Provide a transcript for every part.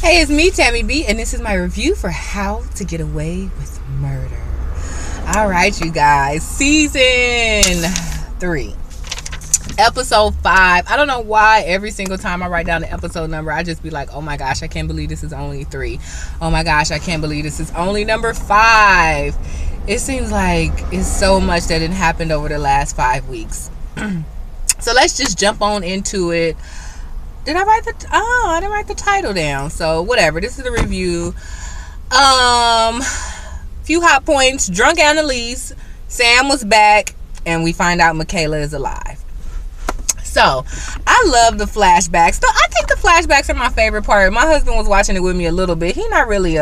Hey, it's me, Tammy B, and this is my review for How to Get Away with Murder. All right, you guys, season 3, episode 5. I don't know why every single time I write down the episode number, I just be like, oh my gosh, I can't believe this is only 3. Oh my gosh, I can't believe this is only number 5. It seems like it's so much that had happened over the last 5 weeks. So let's just jump on into it. Did I write I didn't write the title down. So whatever. This is the review. Few hot points. Drunk Annalise. Sam was back, and we find out Michaela is alive. So I love the flashbacks. So I think the flashbacks are my favorite part. My husband was watching it with me a little bit. He not really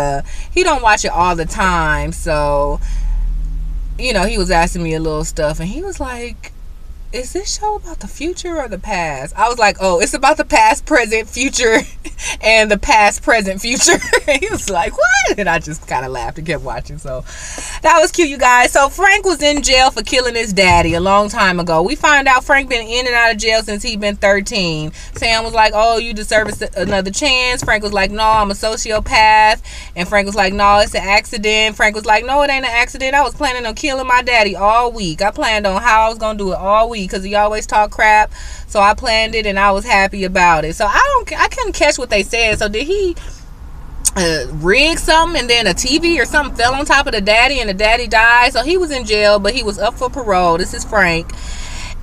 he don't watch it all the time. So, you know, he was asking me a little stuff, and he was like, is this show about the future or the past? I was like, oh, it's about the past, present, future, and the past, present, future. He was like, what? And I just kind of laughed and kept watching. So that was cute, you guys. So Frank was in jail for killing his daddy a long time ago. We find out Frank been in and out of jail since he been 13. Sam was like, oh, you deserve another chance. Frank was like, no, I'm a sociopath. And Frank was like, no, it's an accident. Frank was like, no, it ain't an accident. I was planning on killing my daddy all week. I planned on how I was going to do it all week, because he always talk crap. So I planned it, and I was happy about it. So I couldn't catch what they said. So did he rig something, and then a TV or something fell on top of the daddy, and the daddy died? So he was in jail, but he was up for parole. This is Frank.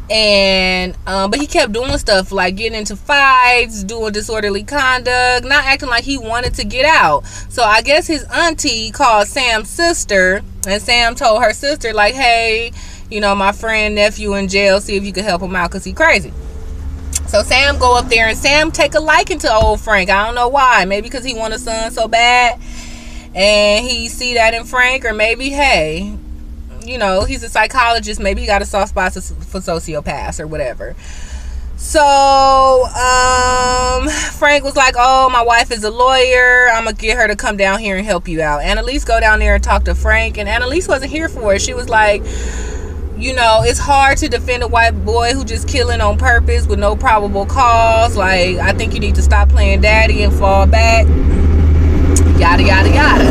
And but he kept doing stuff like getting into fights, doing disorderly conduct, not acting like he wanted to get out. So I guess his auntie called Sam's sister, and Sam told her sister, like, hey, you know, my friend nephew in jail, see if you can help him out because he crazy. So Sam go up there, and Sam take a liking to old Frank. I don't know why. Maybe because he want a son so bad, and he see that in Frank, or maybe, hey, you know, he's a psychologist. Maybe he got a soft spot for sociopaths or whatever. So Frank was like, oh, my wife is a lawyer. I'm going to get her to come down here and help you out. Annalise go down there and talk to Frank, and Annalise wasn't here for it. She was like, you know, it's hard to defend a white boy who just killing on purpose with no probable cause. Like, I think you need to stop playing daddy and fall back. Yada, yada, yada.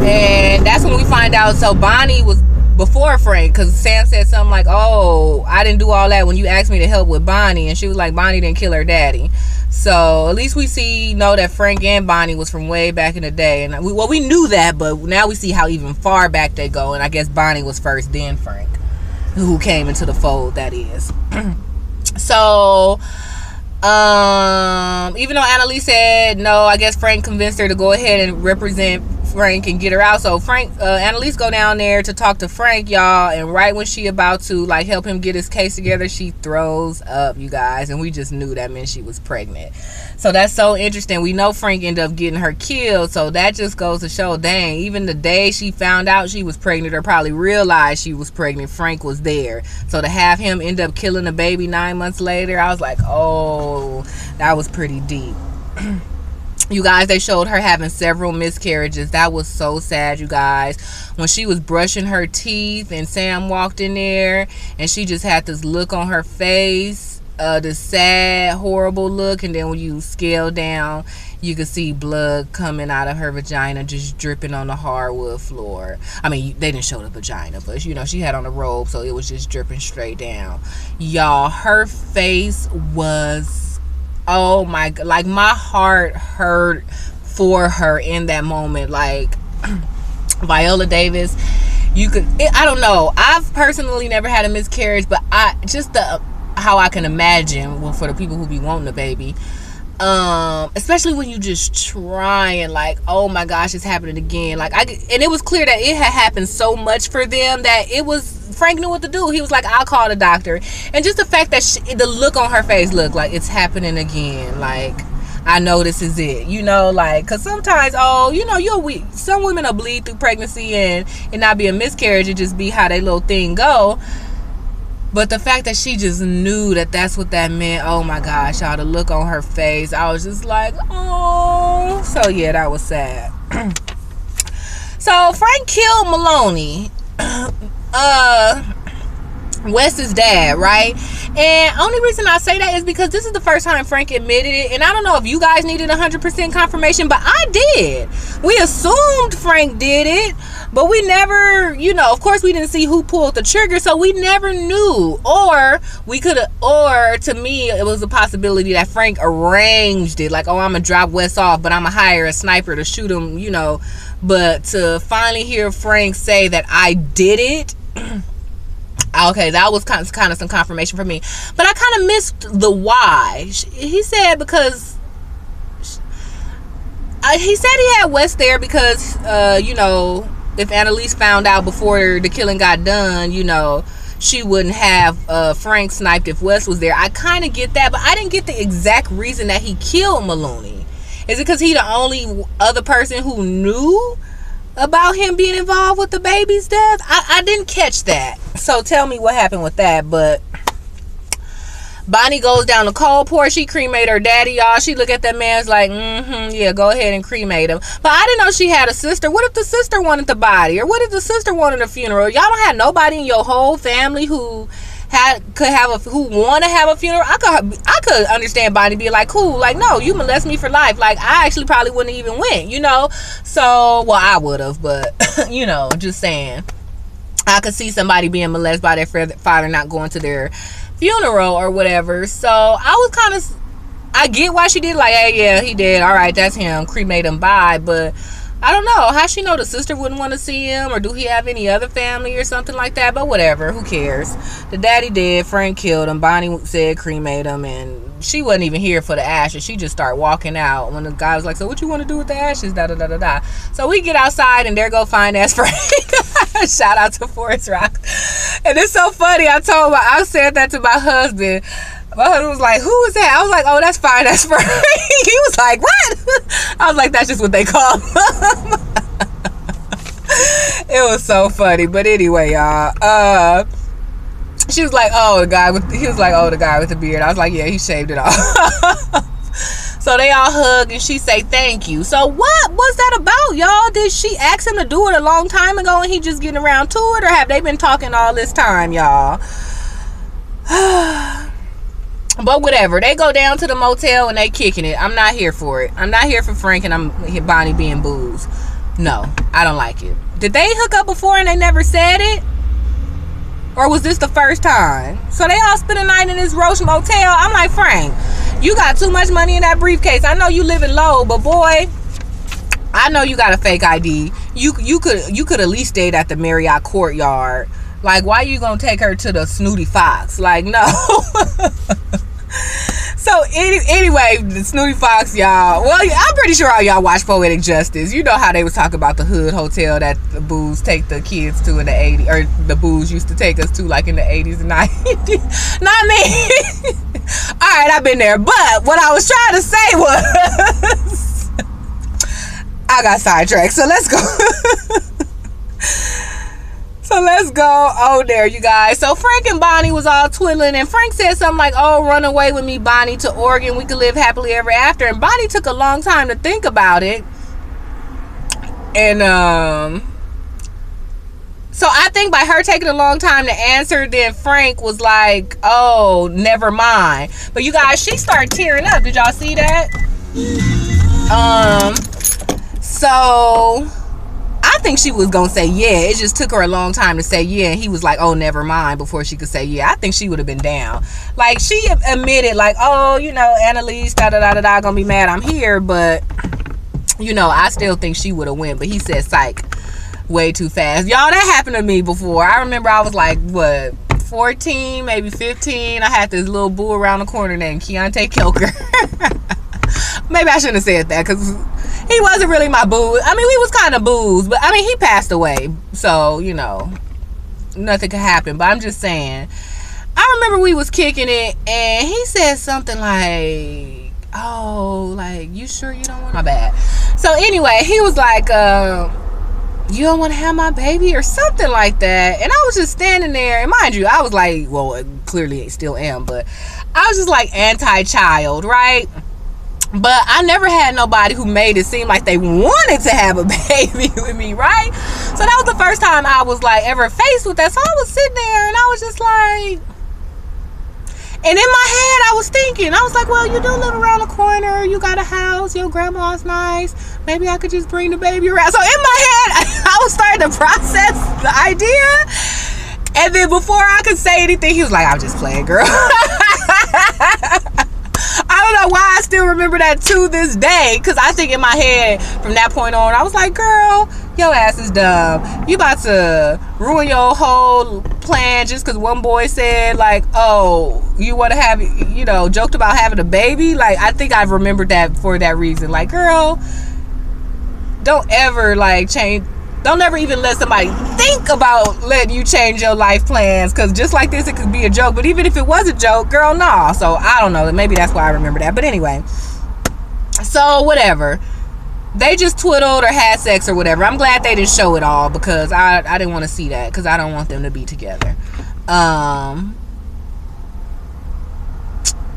And that's when we find out. So Bonnie was before Frank, because Sam said something like, oh, I didn't do all that when you asked me to help with Bonnie. And she was like, Bonnie didn't kill her daddy. So at least we know that Frank and Bonnie was from way back in the day. And we knew that, but now we see how even far back they go. And I guess Bonnie was first, then Frank, who came into the fold, that is. So even though Annalise said no, I guess Frank convinced her to go ahead and represent Frank and get her out. So Annalise go down there to talk to Frank, y'all, and right when she about to like help him get his case together, she throws up, you guys, and we just knew that meant she was pregnant. So that's so interesting. We know Frank ended up getting her killed, so that just goes to show, dang, even the day she found out she was pregnant, or probably realized she was pregnant, Frank was there. So to have him end up killing the baby 9 months later, I was like, oh, that was pretty deep. You guys, they showed her having several miscarriages. That was so sad, you guys. When she was brushing her teeth and Sam walked in there, and she just had this look on her face, this sad, horrible look. And then when you scale down, you could see blood coming out of her vagina, just dripping on the hardwood floor. I mean, they didn't show the vagina, but, you know, she had on a robe, so it was just dripping straight down. Y'all, her face was... oh my god, like my heart hurt for her in that moment. Like Viola Davis, I don't know, I've personally never had a miscarriage, but how I can imagine, well, for the people who be wanting a baby, especially when you just trying, like, oh my gosh, it's happening again. Like, and it was clear that it had happened so much for them that it was, Frank knew what to do. He was like, I'll call the doctor. And just the fact that the look on her face looked like it's happening again. Like, I know this is it. You know, like, because sometimes, oh, you know, some women will bleed through pregnancy and not be a miscarriage. It just be how they little thing go. But the fact that she just knew that that's what that meant, oh my gosh, y'all, the look on her face, I was just like, oh. So yeah, that was sad. So Frank killed Maloney, Wes's dad, right? And only reason I say that is because this is the first time Frank admitted it. And I don't know if you guys needed 100% confirmation, but I did. We assumed Frank did it, but we never, of course we didn't see who pulled the trigger, so we never knew. Or to me, it was a possibility that Frank arranged it. Like, oh, I'm going to drop Wes off, but I'm going to hire a sniper to shoot him, But to finally hear Frank say that I did it, okay, that was kind of some confirmation for me. But I kind of missed the why. He said because he said he had Wes there because if Annalise found out before the killing got done, she wouldn't have Frank sniped if Wes was there. I kind of get that, but I didn't get the exact reason that he killed Maloney. Is it because he the only other person who knew about him being involved with the baby's death? I didn't catch that. So tell me what happened with that. But Bonnie goes down to Coalport. She cremate her daddy, y'all. She look at that man's like, yeah, go ahead and cremate him. But I didn't know she had a sister. What if the sister wanted the body? Or what if the sister wanted a funeral? Y'all don't have nobody in your whole family who want to have a funeral? I could understand Bonnie being like, cool, like, no, you molest me for life. Like, I actually probably wouldn't even win, So, well, I would have, but just saying, I could see somebody being molested by their father not going to their funeral or whatever. So I get why she did, like, hey, yeah, he did, all right, that's him, cremate him, bye. But I don't know how she know the sister wouldn't want to see him, or do he have any other family or something like that? But whatever, who cares? The daddy did. Frank killed him. Bonnie said cremate him, and she wasn't even here for the ashes. She just started walking out when the guy was like, so what you want to do with the ashes? Da da da da da. So we get outside, and there go fine ass Frank. Shout out to Forest Rock. And it's so funny. I said that to my husband. My husband was like, who is that? I was like, oh, that's fine. That's Frank. He was like, what? I was like, that's just what they call him. It was so funny. But anyway, y'all. She was like, oh, the guy with the beard. I was like, yeah, he shaved it off. So they all hug and she say thank you. So what was that about, y'all? Did she ask him to do it a long time ago and he just getting around to it? Or have they been talking all this time, y'all? But whatever. They go down to the motel and they kicking it. I'm not here for it. I'm not here for Frank and Bonnie being boozed. No, I don't like it. Did they hook up before and they never said it? Or was this the first time? So they all spend the night in this Roche motel. I'm like, Frank, you got too much money in that briefcase. I know you living low, but boy, I know you got a fake ID. You could at least stayed at the Marriott Courtyard. Like, why you gonna take her to the Snooty Fox? Like, no. So anyway, the Snooty Fox, y'all. Well, I'm pretty sure all y'all watch Poetic Justice. You know how they was talking about the hood hotel that the booze take the kids to in the 80s, or the booze used to take us to, like, in the 80s and 90s. Not me. All right, I've been there. But what I was trying to say was, I got sidetracked. So let's go. So let's go on there, you guys. So Frank and Bonnie was all twiddling, and Frank said something like, oh, run away with me, Bonnie, to Oregon. We could live happily ever after. And Bonnie took a long time to think about it. And so I think by her taking a long time to answer, then Frank was like, oh, never mind. But you guys, she started tearing up. Did y'all see that? So I think she was gonna say yeah. It just took her a long time to say yeah, and he was like, oh, never mind, before she could say yeah. I think she would have been down. Like, she admitted, like, oh, Annalise, da-da-da-da-da, gonna be mad I'm here, but I still think she would have went. But he said psych way too fast. Y'all, that happened to me before. I remember I was like, what, 14, maybe 15. I had this little boo around the corner named Keontae Kilker. Maybe I shouldn't have said that, because he wasn't really my boo. I mean, we was kind of boos, but I mean, he passed away, so nothing could happen. But I'm just saying, I remember we was kicking it, and he said something like, oh, like, you sure you don't want my bad? So anyway, he was like, you don't want to have my baby, or something like that. And I was just standing there, and mind you, I was like, well, clearly still am, but I was just like anti-child, right? But I never had nobody who made it seem like they wanted to have a baby with me, right? So that was the first time I was like ever faced with that. So I was sitting there and I was just like, And in my head, I was thinking, I was like, well, you do live around the corner. You got a house. Your grandma's nice. Maybe I could just bring the baby around. So in my head, I was starting to process the idea. And then before I could say anything, he was like, I'm just playing, girl. I don't know why I still remember that to this day. Because I think in my head, from that point on, I was like, girl, your ass is dumb. You about to ruin your whole plan just because one boy said, like, oh, you want to have, you know, joked about having a baby. Like, I think I've remembered that for that reason. Like, girl, don't ever, like, change. Don't ever even let somebody think about letting you change your life plans. Because just like this, it could be a joke. But even if it was a joke, girl, nah. So, I don't know. Maybe that's why I remember that. But anyway. So, whatever. They just twiddled or had sex or whatever. I'm glad they didn't show it all. Because I didn't want to see that. Because I don't want them to be together.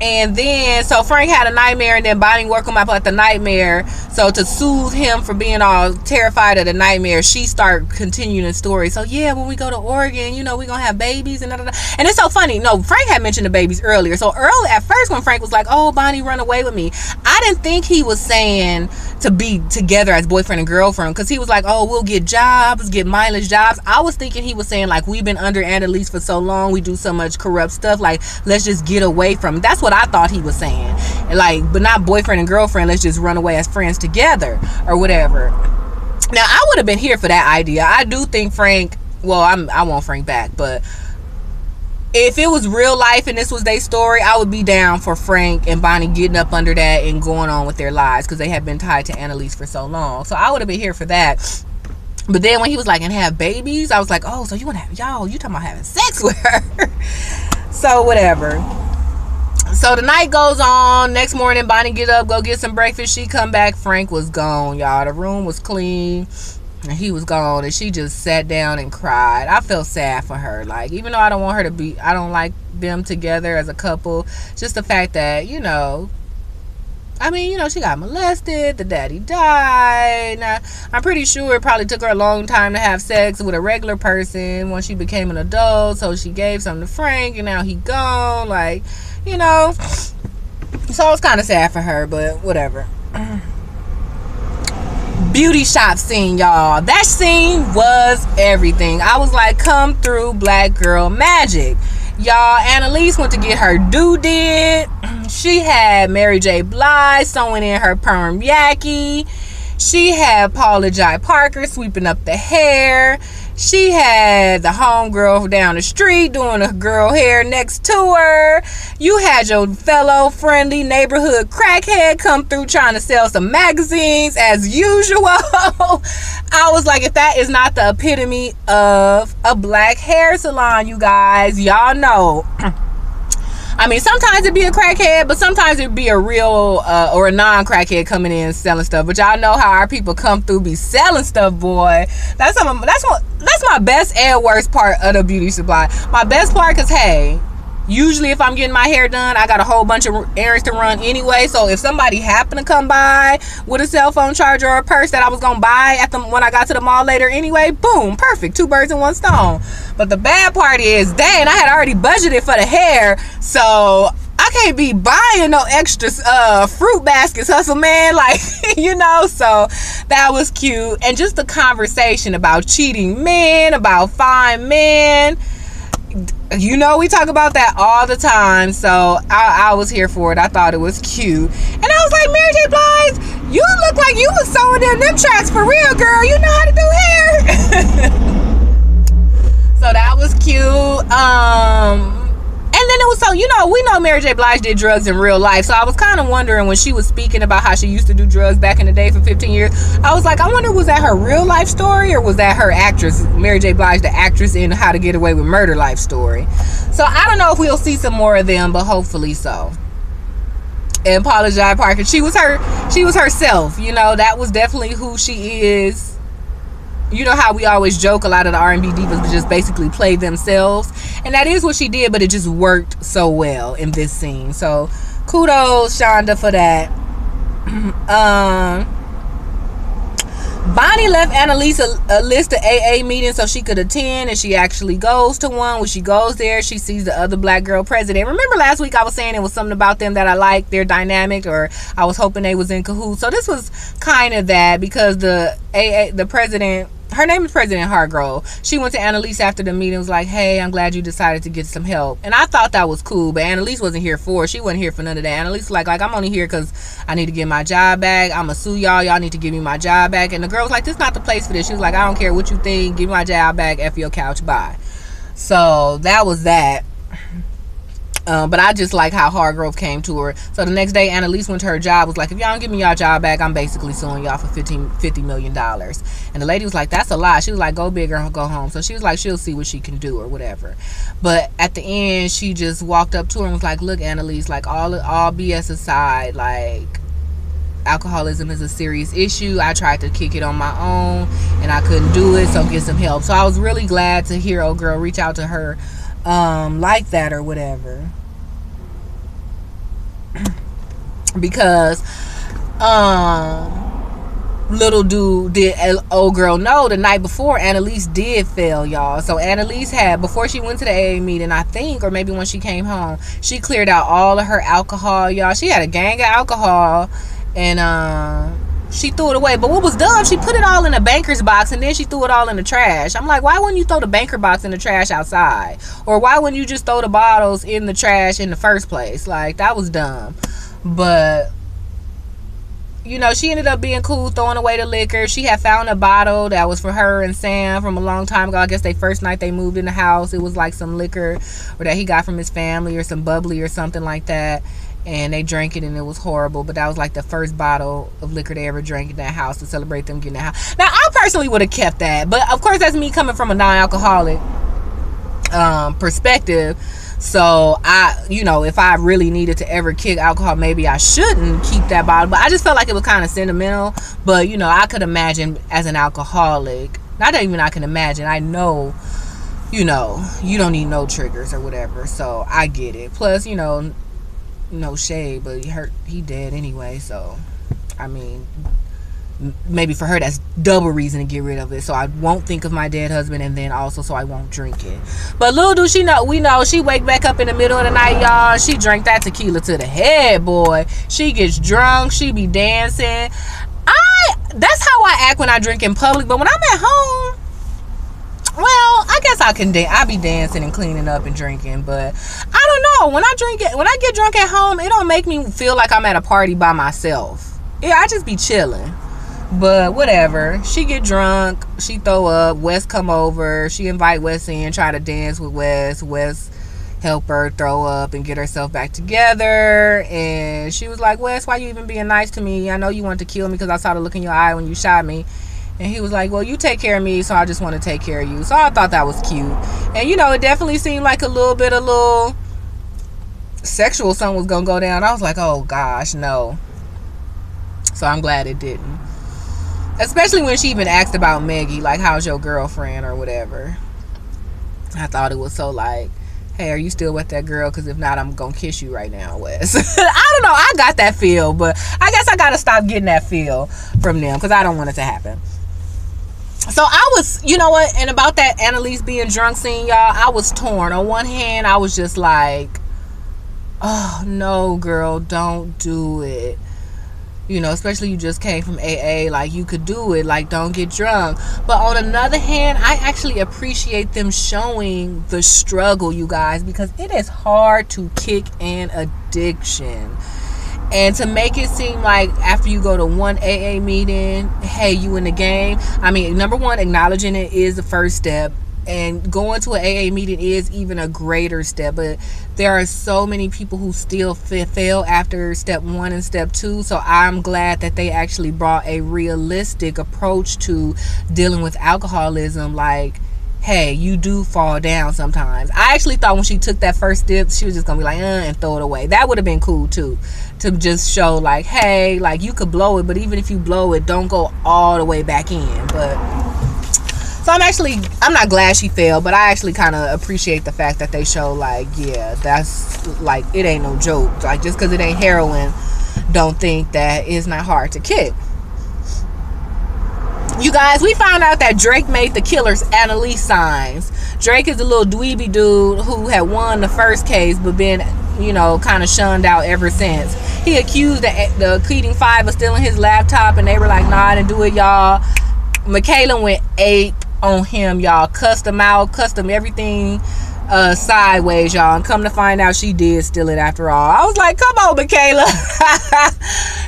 And then, so Frank had a nightmare, and then Bonnie woke him up at the nightmare. So to soothe him from being all terrified of the nightmare, she started continuing the story. So yeah, when we go to Oregon, you know, we're going to have babies and da-da-da. And it's so funny. No, Frank had mentioned the babies earlier. So early, at first when Frank was like, oh, Bonnie, run away with me, I didn't think he was saying to be together as boyfriend and girlfriend. Because he was like, oh, we'll get jobs, get mileage jobs. I was thinking he was saying, like, we've been under Annalise for so long. We do so much corrupt stuff. Like, let's just get away from it. That's what I thought he was saying. Like, but not boyfriend and girlfriend. Let's just run away as friends together or whatever. Now, I would have been here for that idea. I do think Frank, well, I want Frank back, but if it was real life and this was their story, I would be down for Frank and Bonnie getting up under that and going on with their lives because they had been tied to Annalise for so long. So I would have been here for that. But then when he was like, and have babies, I was like, oh, so you want to have, y'all, you talking about having sex with her. So whatever. So the night goes on. Next morning, Bonnie get up, go get some breakfast. She come back. Frank was gone, y'all. The room was clean. And he was gone. And she just sat down and cried. I felt sad for her. Like, even though I don't want her to be, I don't like them together as a couple. Just the fact that, you know, I mean, you know, she got molested. The daddy died. Now, I'm pretty sure it probably took her a long time to have sex with a regular person once she became an adult. So she gave something to Frank, and now he gone. Like, you know. So it's kind of sad for her, but whatever. Beauty shop scene, y'all. That scene was everything. I was like, come through, black girl magic. Y'all, Annalise went to get her due did. She had Mary J. Blige sewing in her perm yaki. She had Paula Jai Parker sweeping up the hair. She had the homegirl down the street doing her girl hair next to her. You had your fellow friendly neighborhood crackhead come through trying to sell some magazines as usual. I was like, if that is not the epitome of a black hair salon, you guys, y'all know. I mean, sometimes it'd be a crackhead, but sometimes it'd be a real or a non-crackhead coming in selling stuff. But y'all know how our people come through be selling stuff, boy. That's my best and worst part of the beauty supply. My best part, because hey, usually if I'm getting my hair done, I got a whole bunch of errands to run anyway. So if somebody happened to come by with a cell phone charger or a purse that I was gonna buy when I got to the mall later anyway, boom, perfect, 2 birds in 1 stone. But the bad part is, dang, I had already budgeted for the hair, so I can't be buying no extra fruit baskets, hustle man, like, you know. So that was cute. And just the conversation about cheating men, about fine men. You know, we talk about that all the time. So I was here for it. I thought it was cute. And I was like, Mary J. Blige, you look like you was sewing in them tracks for real, girl. You know how to do hair. So that was cute. And then it was so, you know, we know Mary J. Blige did drugs in real life. So I was kind of wondering when she was speaking about how she used to do drugs back in the day for 15 years. I was like, I wonder, was that her real life story or was that her actress, Mary J. Blige, the actress in How to Get Away with Murder life story? So I don't know if we'll see some more of them, but hopefully so. And Paula Jai Parker, she was herself. You know, that was definitely who she is. You know how we always joke, a lot of the R&B divas just basically play themselves. And that is what she did, but it just worked so well in this scene. So kudos, Shonda, for that. Bonnie left Annalise a list of AA meetings so she could attend, and she actually goes to one. When she goes there, she sees the other black girl president. Remember last week I was saying it was something about them that I liked, their dynamic, or I was hoping they was in cahoots. So this was kind of that, because the president, her name is President Hargrove. She went to Annalise after the meeting and was like, hey, I'm glad you decided to get some help. And I thought that was cool, but Annalise wasn't here for it. She wasn't here for none of that. Annalise was like I'm only here because I need to get my job back. I'm going to sue y'all. Y'all need to give me my job back. And the girl was like, this is not the place for this. She was like, I don't care what you think. Give me my job back. F your couch. Bye. So that was that. But I just like how Hargrove came to her. So the next day, Annalise went to her job, was like, if y'all don't give me y'all job back, I'm basically suing y'all for $50 million. And the lady was like, that's a lot. She was like, go big or go home. So she was like, she'll see what she can do or whatever. But at the end, she just walked up to her and was like, look, Annalise, like all BS aside, like alcoholism is a serious issue. I tried to kick it on my own and I couldn't do it, so get some help. So I was really glad to hear old girl reach out to her like that or whatever. Because little dude did old girl know the night before Annalise did fail, y'all. So Annalise had, before she went to the AA meeting, I think, or maybe when she came home, she cleared out all of her alcohol, y'all. She had a gang of alcohol, and she threw it away. But what was dumb, she put it all in a banker's box and then she threw it all in the trash. I'm like, why wouldn't you throw the banker box in the trash outside? Or why wouldn't you just throw the bottles in the trash in the first place? Like, that was dumb. But you know, she ended up being cool, throwing away the liquor. She had found a bottle that was for her and Sam from a long time ago. I guess they first night they moved in the house, it was like some liquor or that he got from his family, or some bubbly or something like that. And they drank it and it was horrible. But that was like the first bottle of liquor they ever drank in that house to celebrate them getting that house. Now, I personally would have kept that. But of course, that's me coming from a non-alcoholic perspective. So I, you know, if I really needed to ever kick alcohol, maybe I shouldn't keep that bottle. But I just felt like it was kind of sentimental. But, you know, I could imagine as an alcoholic, not even I can imagine, I know, you know, you don't need no triggers or whatever. So I get it. Plus, you know, no shade, but he dead anyway. So, I mean, maybe for her that's double reason to get rid of it, so I won't think of my dead husband, and then also so I won't drink it. But little do she know, we know she wake back up in the middle of the night, y'all. She drank that tequila to the head, boy. She gets drunk, she be dancing. That's how I act when I drink in public, but when I'm at home, well, I guess I be dancing and cleaning up and drinking. But I don't know, when I get drunk at home, it don't make me feel like I'm at a party by myself. Yeah, I just be chilling. But whatever, she get drunk, she throw up, Wes come over, she invite Wes in, try to dance with Wes help her throw up and get herself back together. And she was like, Wes, why you even being nice to me? I know you wanted to kill me because I saw the look in your eye when you shot me. And he was like, well, you take care of me, so I just want to take care of you. So I thought that was cute. And you know, it definitely seemed like a little sexual something was gonna go down. I was like, oh gosh, no. So I'm glad it didn't. Especially when she even asked about Maggie, like, how's your girlfriend or whatever. I thought it was so like, hey, are you still with that girl? Because if not, I'm going to kiss you right now, Wes. I don't know. I got that feel, but I guess I got to stop getting that feel from them because I don't want it to happen. So I was, you know what, and about that Annalise being drunk scene, y'all, I was torn. On one hand, I was just like, oh, no, girl, don't do it. You know, especially you just came from AA, like, you could do it, like, don't get drunk. But on another hand, I actually appreciate them showing the struggle, you guys, because it is hard to kick an addiction. And to make it seem like after you go to one AA meeting, hey, you in the game. I mean, number one, acknowledging it is the first step. And going to an AA meeting is even a greater step. But there are so many people who still fail after step 1 and step 2. So I'm glad that they actually brought a realistic approach to dealing with alcoholism. Like, hey, you do fall down sometimes. I actually thought when she took that first step, she was just going to be like, and throw it away. That would have been cool too. To just show like, hey, like, you could blow it. But even if you blow it, don't go all the way back in. But... so I'm not glad she failed, but I actually kind of appreciate the fact that they show, like, yeah, that's, like, it ain't no joke. Like, just because it ain't heroin, don't think that it's not hard to kick. You guys, we found out that Drake made the killer's Annalise signs. Drake is a little dweeby dude who had won the first case but been, kind of shunned out ever since. He accused the Keating Five of stealing his laptop, and they were like, nah, I didn't do it, y'all. Michaela went ape on him, y'all. Cussed him out, cussed him everything sideways, y'all. And come to find out, she did steal it after all. I was like, come on, Michaela.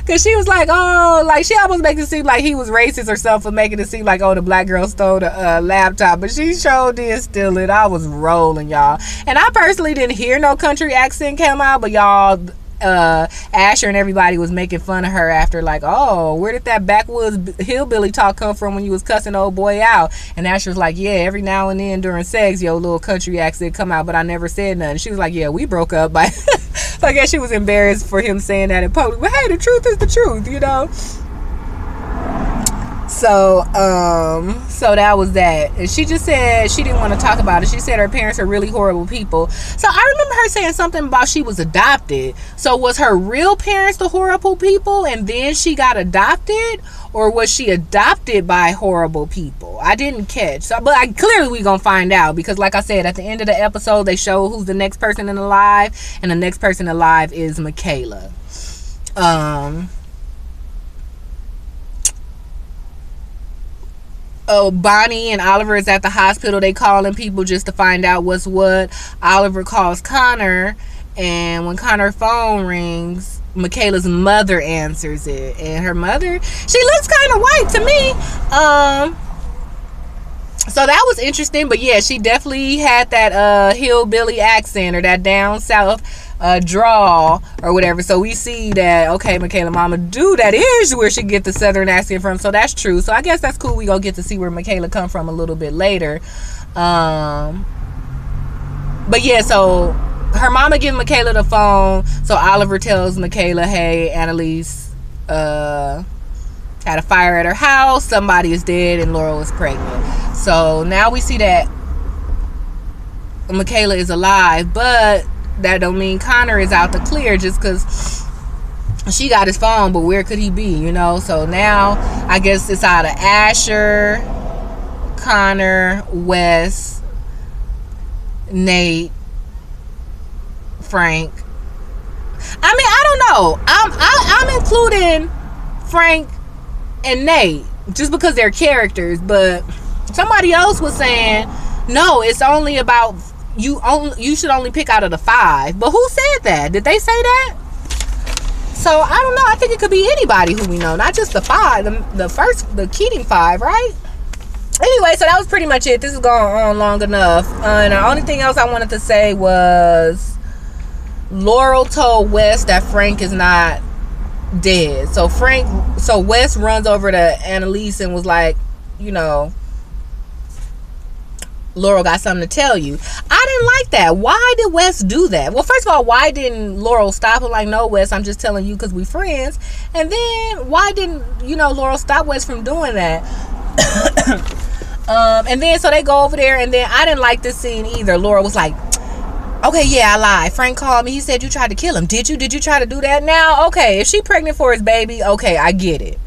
Because she was like, oh, like she almost makes it seem like he was racist or something, for making it seem like, oh, the black girl stole the laptop. But she sure did steal it. I was rolling, y'all. And I personally didn't hear no country accent come out, but y'all, Asher and everybody was making fun of her after, like, oh, where did that backwoods hillbilly talk come from when you was cussing old boy out? And Asher was like, yeah, every now and then during sex, your little country accent come out, but I never said nothing. She was like, yeah, we broke up. By so I guess she was embarrassed for him saying that in public, but hey, the truth is the truth, So that was that. And she just said she didn't want to talk about it. She said her parents are really horrible people. So I remember her saying something about she was adopted. So was her real parents the horrible people and then she got adopted? Or was she adopted by horrible people? I didn't catch. So, but clearly we gonna find out, because like I said, at the end of the episode, they show who's the next person alive, and the next person alive is Michaela. Oh, Bonnie and Oliver is at the hospital. They calling people just to find out what's what. Oliver calls Connor, and when Connor's phone rings, Michaela's mother answers it. And her mother, she looks kind of white to me. So that was interesting. But yeah, she definitely had that hillbilly accent, or that down south draw or whatever. So we see that, okay, Michaela mama do, that is where she get the southern accent from. So that's true. So I guess that's cool. We gonna get to see where Michaela come from a little bit later. But yeah, so her mama gives Michaela the phone. So Oliver tells Michaela, hey, Annalise had a fire at her house, somebody is dead, and Laurel is pregnant. So now we see that Michaela is alive, but that don't mean Connor is out the clear just because she got his phone, but where could he be, So now I guess it's out of Asher, Connor, Wes, Nate, Frank. I mean, I don't know. I'm including Frank and Nate just because they're characters, but somebody else was saying, no, it's only about you should only pick out of the 5. But who said that? Did they say that? So I don't know. I think it could be anybody who we know, not just the 5, the Keating 5, right? Anyway, so that was pretty much it. This is going on long enough. And the only thing else I wanted to say was Laurel told Wes that Frank is not dead. So Wes runs over to Annalise and was like, Laurel got something to tell you. I didn't like that. Why did Wes do that? Well, first of all, why didn't Laurel stop him? Like, no, Wes, I'm just telling you because we friends. And then why didn't, Laurel stop Wes from doing that? And then so they go over there, and then I didn't like this scene either. Laurel was like, okay, yeah, I lied. Frank called me. He said you tried to kill him. Did you try to do that? Now, okay, if she pregnant for his baby, okay, I get it.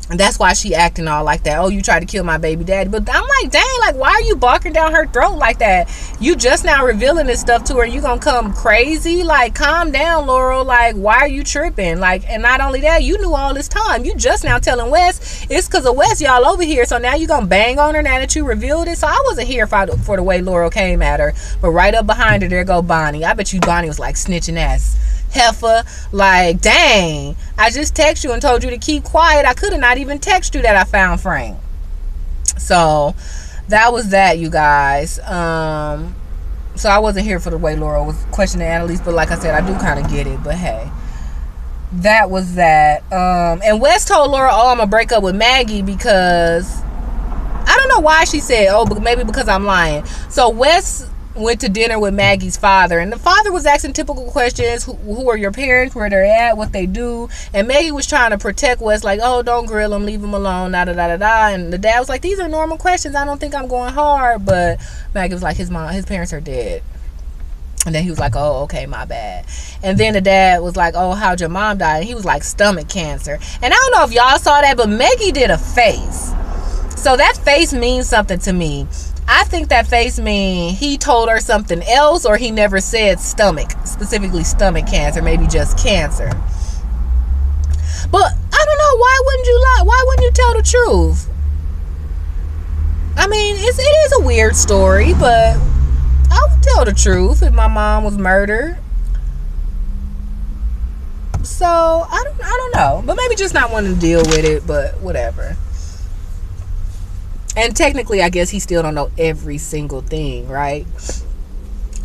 And that's why she acting all like that. Oh, you tried to kill my baby daddy. But I'm like, dang, like, why are you barking down her throat like that? You just now revealing this stuff to her, and you gonna come crazy? Like, calm down, Laurel. Like, why are you tripping? Like, and not only that, you knew all this time. You just now telling Wes it's because of Wes y'all over here. So now you gonna bang on her now that you revealed it? So I wasn't here for the way Laurel came at her. But right up behind her, there go Bonnie. I bet you Bonnie was like snitching ass heifer, like, dang, I just texted you and told you to keep quiet. I could have not even texted you that I found Frank. So that was that, you guys. So I wasn't here for the way Laurel was questioning Annalise, but like I said, I do kind of get it. But hey, that was that. And Wes told Laurel, oh, I'm gonna break up with Maggie because I don't know why she said, oh, but maybe because I'm lying. So Wes went to dinner with Maggie's father, and the father was asking typical questions. Who are your parents, where they're at, what they do? And Maggie was trying to protect Wes, like, oh, don't grill him, leave him alone, da da da da da. And the dad was like, these are normal questions, I don't think I'm going hard. But Maggie was like, his parents are dead. And then he was like, oh, okay, my bad. And then the dad was like, oh, how'd your mom die? And he was like, stomach cancer. And I don't know if y'all saw that, but Maggie did a face So that face means something to me. I think that face means he told her something else, or he never said stomach, specifically stomach cancer, maybe just cancer. But I don't know, why wouldn't you lie? Why wouldn't you tell the truth? I mean, it is a weird story, but I would tell the truth if my mom was murdered. So I don't know, but maybe just not wanting to deal with it, but whatever. And technically, I guess he still don't know every single thing, right?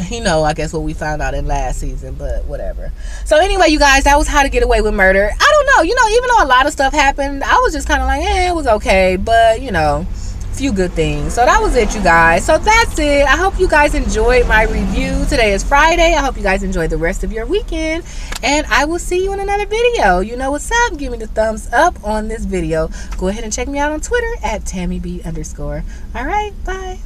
He know, I guess, what we found out in last season, but whatever. So anyway, you guys, that was How to Get Away with Murder. I don't know, even though a lot of stuff happened, I was just kind of like, it was okay, but few good things. So that was it, you guys. So that's it. I hope you guys enjoyed my review. Today is Friday. I hope you guys enjoy the rest of your weekend, and I will see you in another video. You know what's up. Give me the thumbs up on this video. Go ahead and check me out on Twitter at TammyB_. All right, bye.